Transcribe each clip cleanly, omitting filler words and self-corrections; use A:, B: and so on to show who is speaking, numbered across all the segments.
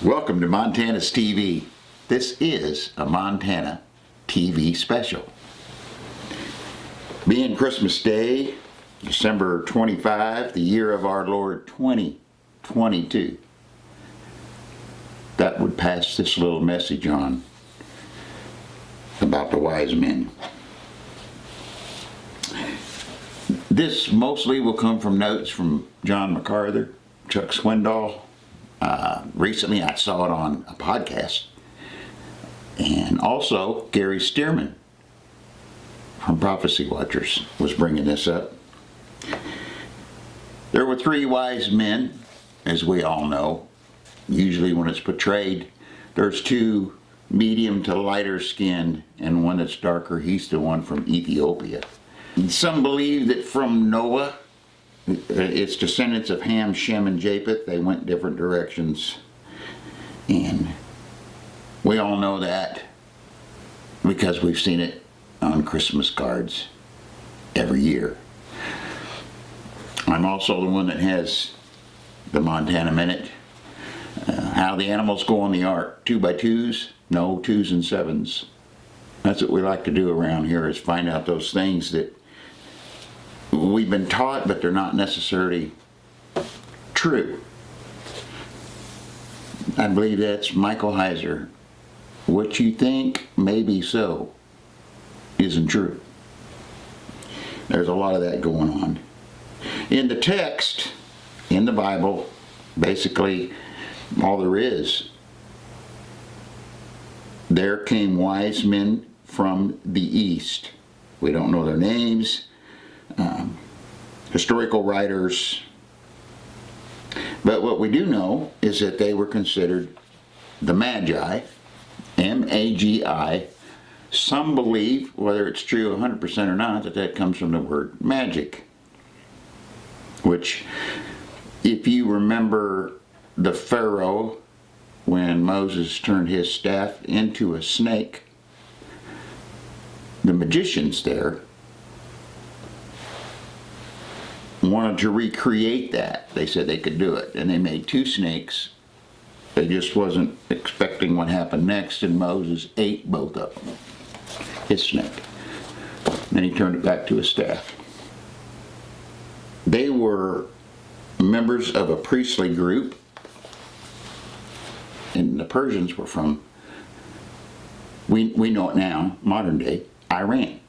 A: Welcome to Montana's TV. This is a Montana TV special. Being Christmas Day, December 25, the year of our Lord 2022, that would pass this little message on about the wise men. This mostly will come from notes from John MacArthur, Chuck Swindoll. Recently I saw it on a podcast, and also Gary Stearman from Prophecy Watchers was bringing this up. There were three wise men, as we all know. Usually when it's portrayed, there's two medium to lighter skinned and one that's darker. He's the one from Ethiopia. Some believe that from Noah, it's descendants of Ham, Shem, and Japheth. They went different directions, and we all know that because we've seen it on Christmas cards every year. I'm also the one that has the Montana Minute. How the animals go on the ark. 2 by 2s? No, 2s and 7s. That's what we like to do around here, is find out those things that we've been taught, but they're not necessarily true. I believe that's Michael Heiser. What you think may be so isn't true. There's a lot of that going on. In the text, in the Bible, basically all there is, there came wise men from the east. We don't know their names. Historical writers, but what we do know is that they were considered the Magi, M-A-G-I. Some believe, whether it's true 100% or not, that comes from the word magic, which, if you remember the Pharaoh, when Moses turned his staff into a snake, the magicians there wanted to recreate that. They said they could do it, and they made 2 snakes. They just wasn't expecting what happened next, and Moses ate both of them, his snake. Then he turned it back to his staff. They were members of a priestly group, and the Persians were from, we know it now, modern day, Iran.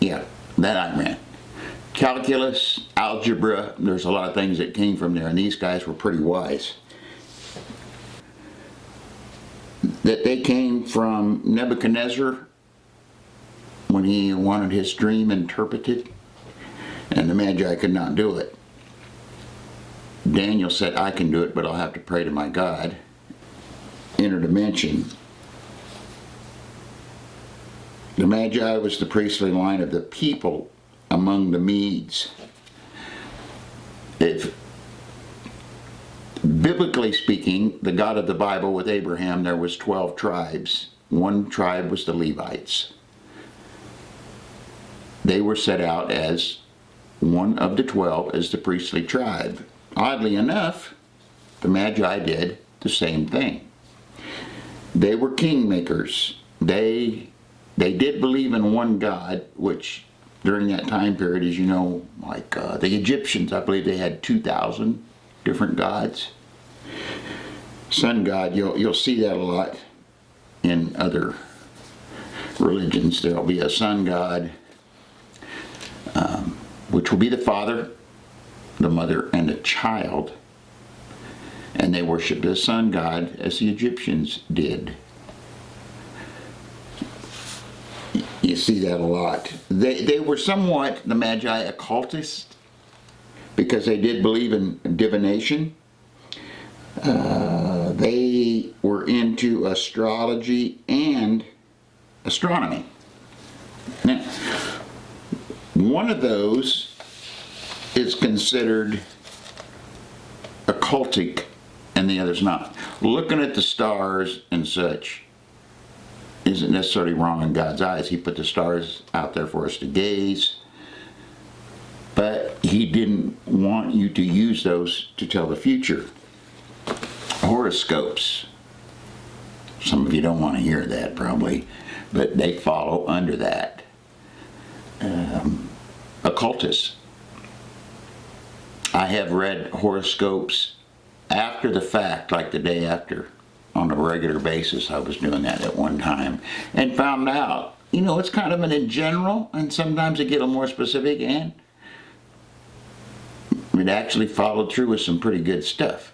A: Yeah, that Iran. Calculus, algebra, there's a lot of things that came from there, and these guys were pretty wise. That they came from Nebuchadnezzar when he wanted his dream interpreted, and the Magi could not do it. Daniel said, I can do it, but I'll have to pray to my God. Interdimension. The Magi was the priestly line of the people among the Medes. If, biblically speaking, the God of the Bible with Abraham, there was 12 tribes. One tribe was the Levites. They were set out as one of the 12 as the priestly tribe. Oddly enough, the Magi did the same thing. They were kingmakers. They did believe in one God, which during that time period, as you know, like the Egyptians, I believe they had 2,000 different gods. Sun god, you'll see that a lot in other religions. There'll be a sun god, which will be the father, the mother, and the child. And they worship the sun god as the Egyptians did. You see that a lot. They were somewhat, the Magi, occultists, because they did believe in divination. They were into astrology and astronomy. Now, one of those is considered occultic and the other's not. Looking at the stars and such isn't necessarily wrong in God's eyes. He put the stars out there for us to gaze, but He didn't want you to use those to tell the future. horoscopes. Some of you don't want to hear that probably, but they follow under that. Occultists. I have read horoscopes after the fact, like the day after, on a regular basis. I was doing that at one time and found out, it's kind of in general, and sometimes it get a little more specific, and it actually followed through with some pretty good stuff.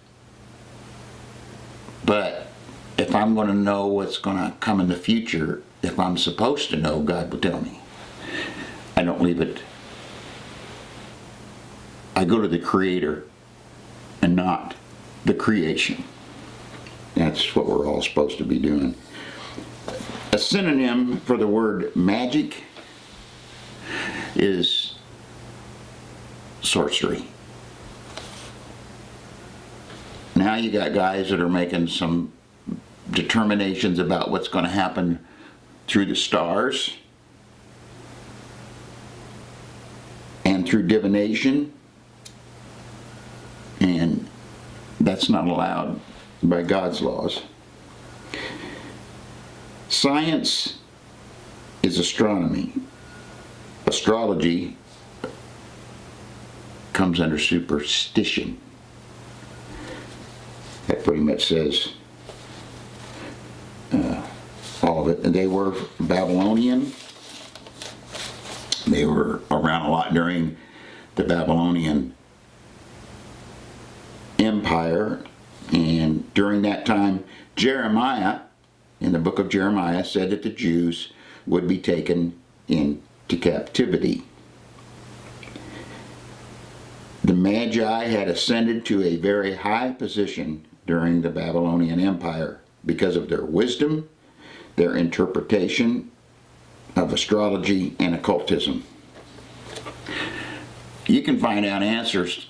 A: But if I'm going to know what's going to come in the future, if I'm supposed to know, God will tell me. I don't leave it. I go to the Creator and not the creation. That's what we're all supposed to be doing. A synonym for the word magic is sorcery. Now you got guys that are making some determinations about what's going to happen through the stars and through divination, and that's not allowed by God's laws. Science is astronomy. Astrology comes under superstition. That pretty much says all of it. And they were Babylonian. They were around a lot during the Babylonian Empire, and during that time, Jeremiah, in the book of Jeremiah, said that the Jews would be taken into captivity. The Magi had ascended to a very high position during the Babylonian Empire because of their wisdom, their interpretation of astrology and occultism. You can find out answers.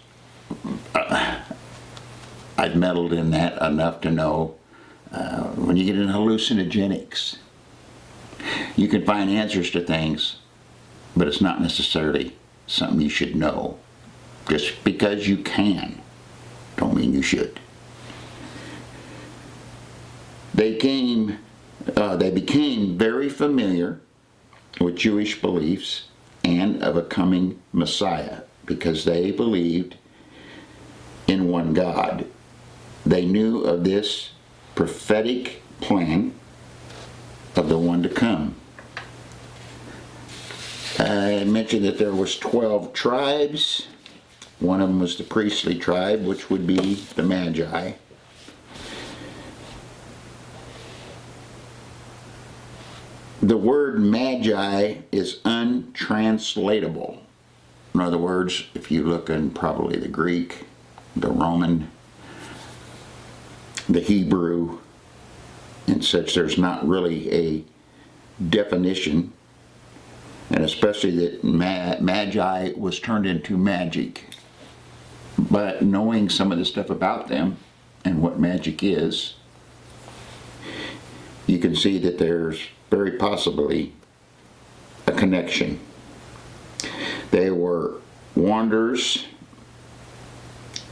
A: I've meddled in that enough to know when you get in hallucinogenics, you can find answers to things, but it's not necessarily something you should know. Just because you can, don't mean you should. They became very familiar with Jewish beliefs and of a coming Messiah because they believed in one God. They knew of this prophetic plan of the one to come. I mentioned that there was 12 tribes. One of them was the priestly tribe, which would be the Magi. The word Magi is untranslatable. In other words, if you look in probably the Greek, the Roman, the Hebrew, and such, there's not really a definition, and especially that Magi was turned into magic. But knowing some of the stuff about them and what magic is, you can see that there's very possibly a connection. They were wanderers,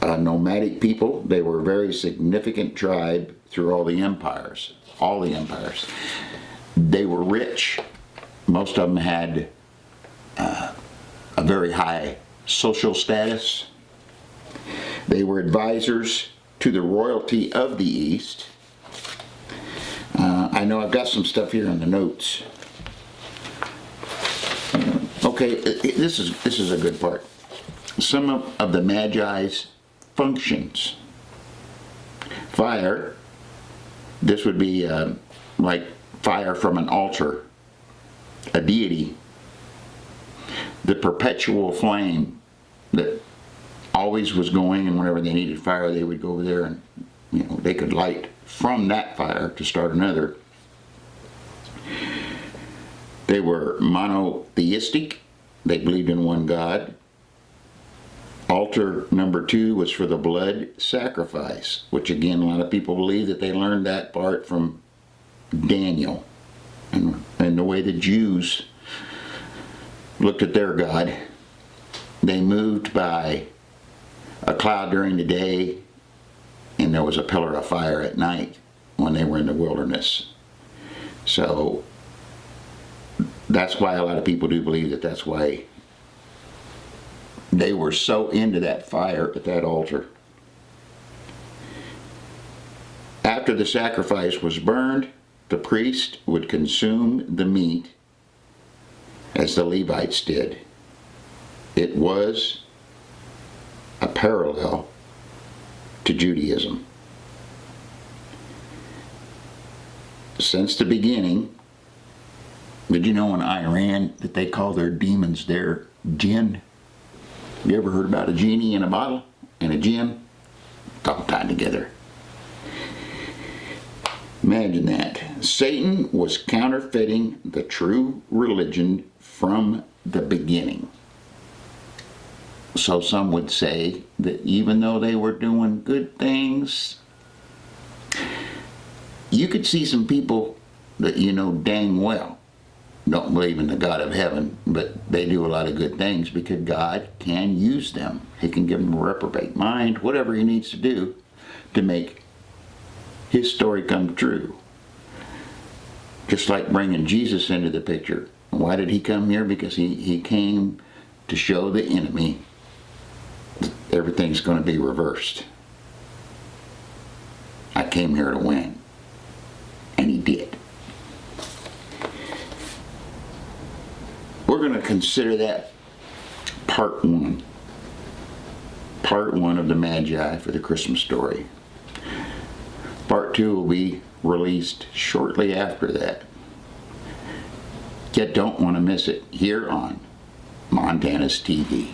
A: nomadic people. They were a very significant tribe through all the empires. They were rich. Most of them had a very high social status. They were advisors to the royalty of the East. I know I've got some stuff here in the notes. Okay, this is a good part. Some of the Magi's functions. Fire. This would be like fire from an altar, a deity. The perpetual flame that always was going, and whenever they needed fire, they would go over there and they could light from that fire to start another. They were monotheistic. They believed in one God. Altar number 2 was for the blood sacrifice, which again, a lot of people believe that they learned that part from Daniel and the way the Jews looked at their God. They moved by a cloud during the day and and there was a pillar of fire at night when they were in the wilderness. So that's why a lot of people do believe that that's why they were so into that fire at that altar. After the sacrifice was burned, the priest would consume the meat as the Levites did. It was a parallel to Judaism. Since the beginning, did you know in Iran that they call their demons their jinn? You ever heard about a genie in a bottle and a jinn? It's all tied together. Imagine that. Satan was counterfeiting the true religion from the beginning. So some would say that even though they were doing good things, you could see some people that you know dang well don't believe in the God of heaven, but they do a lot of good things because God can use them. He can give them a reprobate mind, whatever he needs to do to make his story come true. Just like bringing Jesus into the picture. Why did he come here? Because he came to show the enemy that everything's going to be reversed. I came here to win. And he did. We're going to consider that part one. Part one of the Magi for the Christmas story. Part 2 will be released shortly after that. You don't want to miss it here on Montana's TV.